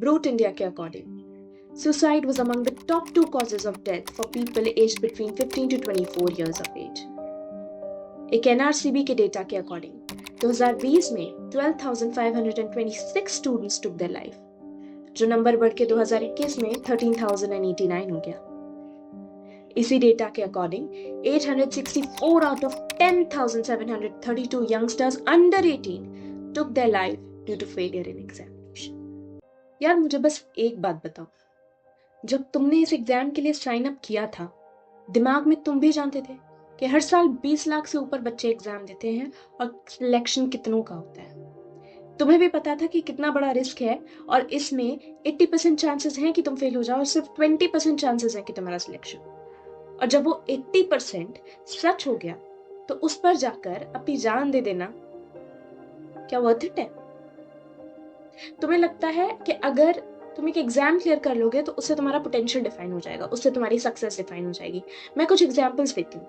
Brute India के according suicide was among the top 2 causes of death for people aged between 15 to 24 years of age. एक एनआरसीबी के data के according 2020 में 12,526 students took their life, जो number बढ़ के 2021 में 13,089 हो गया. इसी डेटा के according 864 out of 10,732 youngsters under 18 took their life due to failure in examination. यार मुझे बस एक बात बताओ, जब तुमने इस एग्जाम के लिए साइन अप किया था, दिमाग में तुम भी जानते थे कि हर साल 20 लाख से ऊपर बच्चे एग्जाम देते हैं और सिलेक्शन कितनों का होता है. तुम्हें भी पता था कि कितना बड़ा रिस्क है और इसमें 80% चांसेस हैं कि तुम फेल हो जाओ और सिर्फ 20% चांसेस हैं कि तुम्हारा सिलेक्शन. और जब वो 80% सच हो गया तो उस पर जाकर अपनी जान दे देना क्या वर्थ इट है? तुम्हें लगता है कि अगर तुम एक एग्जाम क्लियर कर लोगे तो उससे तुम्हारा पोटेंशियल डिफाइन हो जाएगा, उससे तुम्हारी सक्सेस डिफाइन हो जाएगी. मैं कुछ एग्जांपल्स देती हूँ.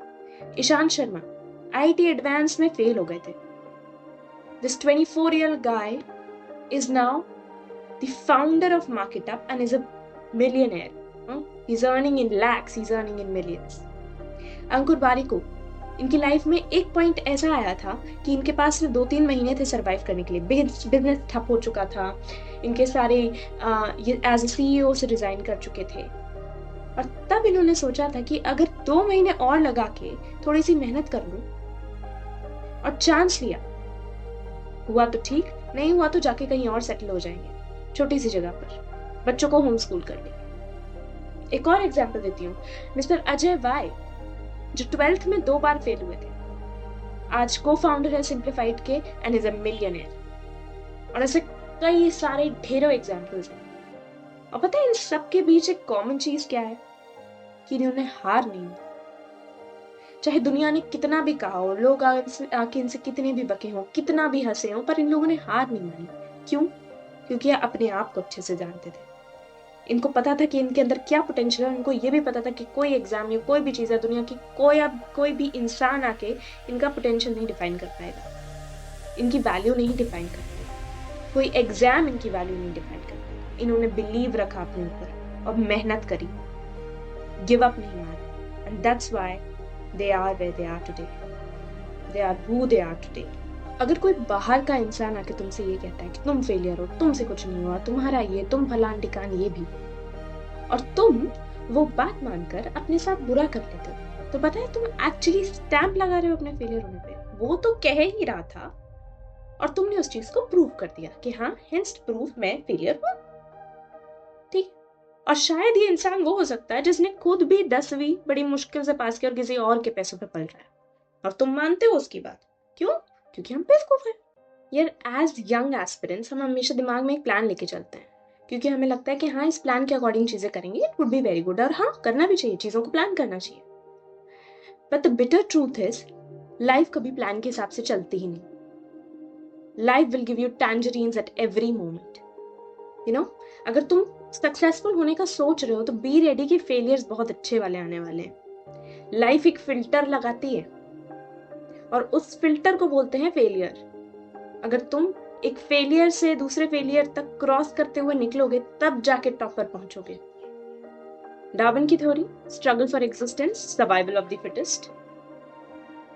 ईशान शर्मा आईआईटी एडवांस में फेल हो गए थे. This 24-year-old guy is now the founder of MarketUp and is a millionaire. He's earning in lakhs, he's earning in millions. अंकुर बारिको, इनकी लाइफ में एक पॉइंट ऐसा आया था कि इनके पास सिर्फ 2-3 महीने थे सरवाइव करने के लिए. बिजनेस ठप हो चुका था, इनके सारे एज ए सीईओ से रिजाइन कर चुके थे. और तब इन्होंने सोचा था कि अगर 2 महीने और लगा के थोड़ी सी मेहनत कर लूं, और चांस लिया. हुआ तो ठीक, नहीं हुआ तो जाके कहीं और सेटल हो जाएंगे, छोटी सी जगह पर, बच्चों को होम स्कूल कर लेंगे. एक और एग्जाम्पल देती हूँ. मिस्टर अजय वाई, जो 12th में 2 बार फेल हुए थे, आज को फाउंडर है सिंप्लीफाइड के एंड इज अ मिलियनेयर. और ऐसे कई सारे ढेरों एग्जांपल्स हैं. और पता है इन सब के बीच एक कॉमन चीज क्या है? कि इन्होंने हार नहीं मानी. चाहे दुनिया ने कितना भी कहा हो, लोग आके इनसे कितने भी बके हों, कितना भी हंसे हों, पर इन लोगों ने हार नहीं मानी. क्यों? क्योंकि ये अपने आप को अच्छे से जानते थे. इनको पता था कि इनके अंदर क्या पोटेंशियल है. इनको ये भी पता था कि कोई एग्जाम या कोई भी चीज़ है दुनिया की, कोई भी इंसान आके इनका पोटेंशियल नहीं डिफाइन कर पाएगा, इनकी वैल्यू नहीं डिफाइन कर पाएगा, कोई एग्जाम इनकी वैल्यू नहीं डिफाइन कर पाएगा. इन्होंने बिलीव रखा अपने ऊपर और मेहनत करी, गिव अप नहीं मारा, and that's why they are where they are today. They are who they are today. अगर कोई बाहर का इंसान आके तुमसे ये कहता है कि तुम फेलियर हो, तुमसे कुछ नहीं हुआ, तुम्हारा ये, तुम फलान टिकान ये भी, और तुम वो बात मानकर अपने साथ बुरा कर लेते हो, तो पता है तुम एक्चुअली स्टैंप लगा रहे हो अपने फेलियर होने पे. वो तो कह ही रहा था और तुमने उस चीज को प्रूव कर दिया कि हाँ, हेंस प्रूफ मैं फेलियर हूं. ठीक. और शायद ये इंसान वो हो सकता है जिसने खुद भी 10वीं बड़ी मुश्किल से पास किया और किसी और के पैसों पे पल रहा है, और तुम मानते हो उसकी बात. क्यों? क्योंकि हम बेवकूफ हैं. यार एज यंग एस्पिरेंट्स हम हमेशा दिमाग में एक प्लान लेके चलते हैं, क्योंकि हमें लगता है कि हाँ, इस प्लान के अकॉर्डिंग चीजें करेंगे, it would be very good. और हाँ, करना भी चाहिए, चीजों को प्लान करना चाहिए. But the bitter truth is, life कभी प्लान के हिसाब से चलती ही नहीं. Life will give you tangerines at every moment. You know, अगर तुम सक्सेसफुल होने का सोच रहे हो तो बी रेडी कि फेलियर्स बहुत अच्छे वाले आने वाले हैं. लाइफ एक फिल्टर लगाती है और उस फिल्टर को बोलते हैं फेलियर. अगर तुम एक फेलियर से दूसरे फेलियर तक क्रॉस करते हुए निकलोगे, तब जाके टॉप पर पहुंचोगे. डार्विन की theory, struggle for existence, survival of the fittest.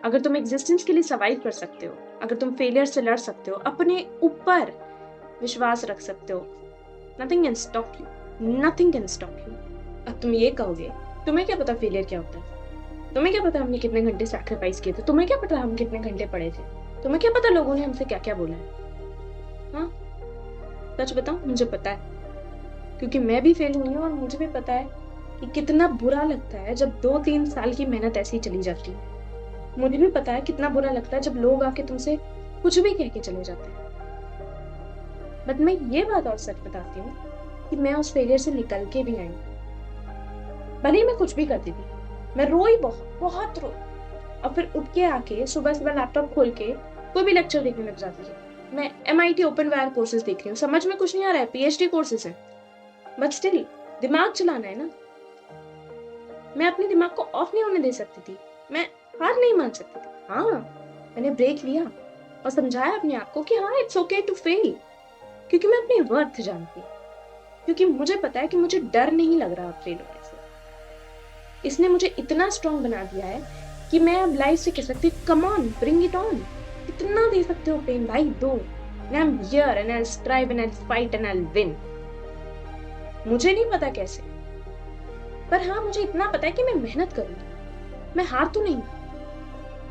अगर तुम एग्जिस्टेंस के लिए सर्वाइव कर सकते हो, अगर तुम फेलियर से लड़ सकते हो, अपने ऊपर विश्वास रख सकते हो, nothing can stop you, nothing can stop you. अब तुम ये कहोगे, तुम्हें क्या पता फेलियर क्या होता है, तुम्हें क्या पता हमने कितने घंटे सैक्रिफाइस किए थे, तुम्हें क्या पता हम कितने घंटे पढ़े थे, तुम्हें क्या पता लोगों ने हमसे क्या क्या बोला है. हाँ, सच बताऊं, मुझे पता है, क्योंकि मैं भी फेल हुई हूँ और मुझे भी पता है कि कितना बुरा लगता है जब 2-3 साल की मेहनत ऐसी ही चली जाती है. मुझे भी पता है कितना बुरा लगता है जब लोग आके तुमसे कुछ भी कह के चले जाते हैं. बट मैं ये बात और सच बताती हूँ कि मैं उस फेलियर से निकल के भी आई. भले ही मैं कुछ भी करती थी, मैं रोई, बहुत रोई, और फिर उठ के आके सुबह लैपटॉप खोल के कोई भी लेक्चर देखने लग जाती है. मैं MIT ओपन वायर कोर्सेज देख रही हूँ, समझ में कुछ नहीं आ रहा है, PhD कोर्सेज है, बट स्टिल दिमाग चलाना है ना. मैं अपने दिमाग को ऑफ नहीं होने दे सकती थी, मैं हार नहीं मान सकती थी. हाँ, मैंने ब्रेक लिया और समझाया अपने आप को कि हाँ, इट्स ओके टू फेल, क्योंकि मैं अपनी वर्थ जानती हूँ. क्योंकि मुझे पता है कि मुझे डर नहीं लग रहा अब फेल होने से। इसने मुझे इतना स्ट्रांग बना दिया है कि मैं अब लाइफ से कह सकती हूँ, come on, bring it on, कितना दे सकते हो पेन भाई, दो। And I'm here and I'll strive and I'll fight and I'll win. मुझे नहीं पता कैसे, पर हाँ मुझे इतना पता है कि मैं मेहनत करूंगी, मैं हार तो नहीं।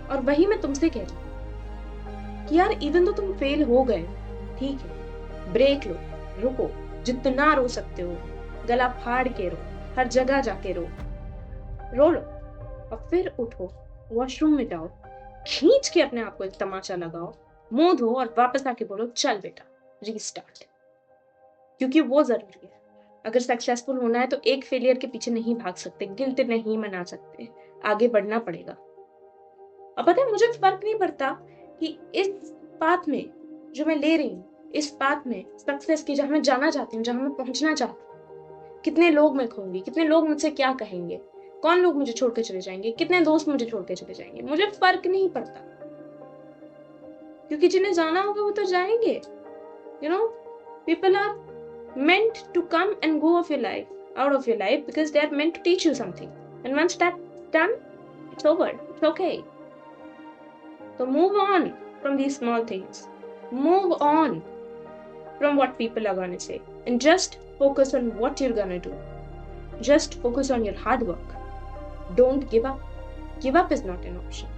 और वही मैं तुमसे कह रही हूँ कि यार इवन तो तुम फेल हो गए, ठीक है, ब्रेक लो, रुको, जितना रो सकते हो गला फाड़ के रो, हर जगह जाके रो लो, और फिर उठो, वॉशरूम में जाओ, खींच के अपने आप को एक तमाचा लगाओ, मुंह धो और वापस आके बोलो चल बेटा रीस्टार्ट, क्योंकि वो जरूरी है। अगर सक्सेसफुल होना है तो एक फेलियर के पीछे नहीं भाग सकते, गिल्ट नहीं मना सकते, आगे बढ़ना पड़ेगा। अब पता है मुझे फर्क नहीं पड़ता कि इस पाथ में जो मैं ले रही हूँ, इस पाथ में सक्सेस की जहां मैं जाना चाहती हूँ, जहां मैं पहुंचना चाहती हूँ, कितने लोग मैं खोऊंगी, कितने लोग मुझसे क्या कहेंगे, कौन लोग मुझे छोड़ के चले जाएंगे, कितने दोस्त मुझे छोड़ के चले जाएंगे, मुझे फर्क नहीं पड़ता, क्योंकि जिन्हें जाना होगा वो तो जाएंगे। You know, people are meant to come and go of your life, out of your life, because they are meant to teach you something. And once that's done, it's over. It's okay. So move on from these small things. Move on from what people are going to say. And just focus on what you're going to do. Just focus on your hard work. Don't give up. Give up is not an option.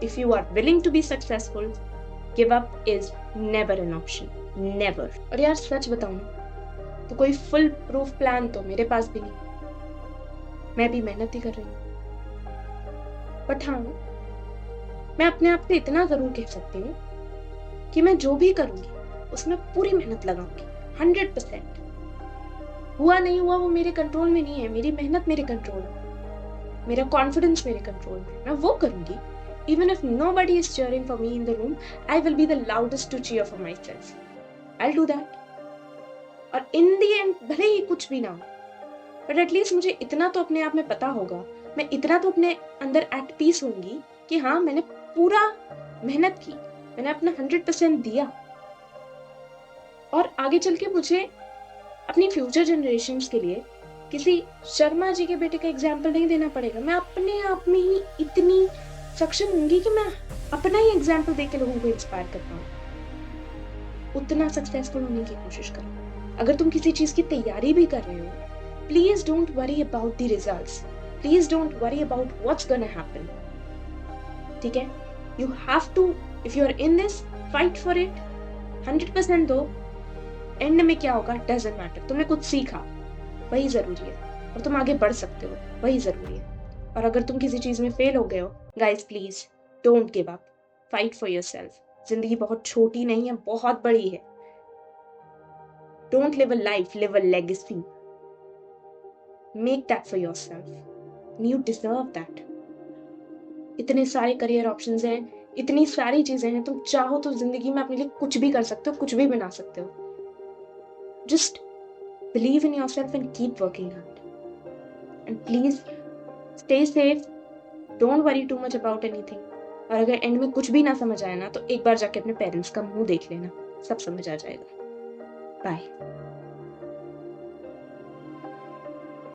If you are willing to be successful, give up is never an option. Never. और यार सच बताऊं तो कोई full proof plan तो मेरे पास भी नहीं, मैं भी मेहनत ही कर रही हूँ। बट हाँ, मैं अपने आप से इतना जरूर कह सकती हूँ कि मैं जो भी करूंगी उसमें पूरी मेहनत लगाऊंगी, 100%। हुआ नहीं हुआ वो मेरे कंट्रोल में नहीं है, मेरी मेहनत मेरे कंट्रोल में, मेरा कॉन्फिडेंस मेरे कंट्रोल में, मैं वो करूंगी। Even if nobody is cheering for me in the room, I will be the loudest to cheer for myself. I'll do that. और in the end भले ही कुछ भी ना हो, but at least मुझे इतना तो अपने आप में पता होगा, मैं इतना तो अपने अंदर at peace होंगी कि हाँ मैंने पूरा मेहनत की, मैंने अपना 100% दिया। और आगे चल के मुझे अपनी फ्यूचर जनरेशंस के लिए किसी शर्मा जी के बेटे का एग्जाम्पल नहीं देना पड़ेगा। मैं अपने आप में ही इतनी सक्षम होंगी कि मैं अपना ही एग्जाम्पल देख के लोगों को इंस्पायर कर पाऊँ। उतना सक्सेसफुल होने की कोशिश करो। अगर तुम किसी चीज की तैयारी भी कर रहे हो, please don't worry about the results, please don't worry about what's gonna happen. ठीक है, you have to, if you are in this, fight for it, 100% दो। एंड में क्या होगा डजंट मैटर, तुमने कुछ सीखा, वही जरूरी है, और तुम आगे बढ़ सकते हो, वही जरूरी है। और अगर तुम किसी चीज में फेल हो गए हो, guys please don't give up, fight for yourself. जिंदगी बहुत छोटी नहीं है, बहुत बड़ी है। Don't live a life, live a legacy. Make that for yourself, you deserve that. इतने सारे करियर ऑप्शंस हैं, इतनी सारी चीजें हैं, तुम चाहो तो जिंदगी में अपने लिए कुछ भी कर सकते हो, कुछ भी बना सकते हो। Just believe in yourself and keep working hard. And please stay safe. Don't worry too much about anything. और अगर एंड में कुछ भी ना समझ आए ना, तो एक बार जाके अपने पेरेंट्स का मुंह देख लेना, सब समझ आ जाएगा। बाय।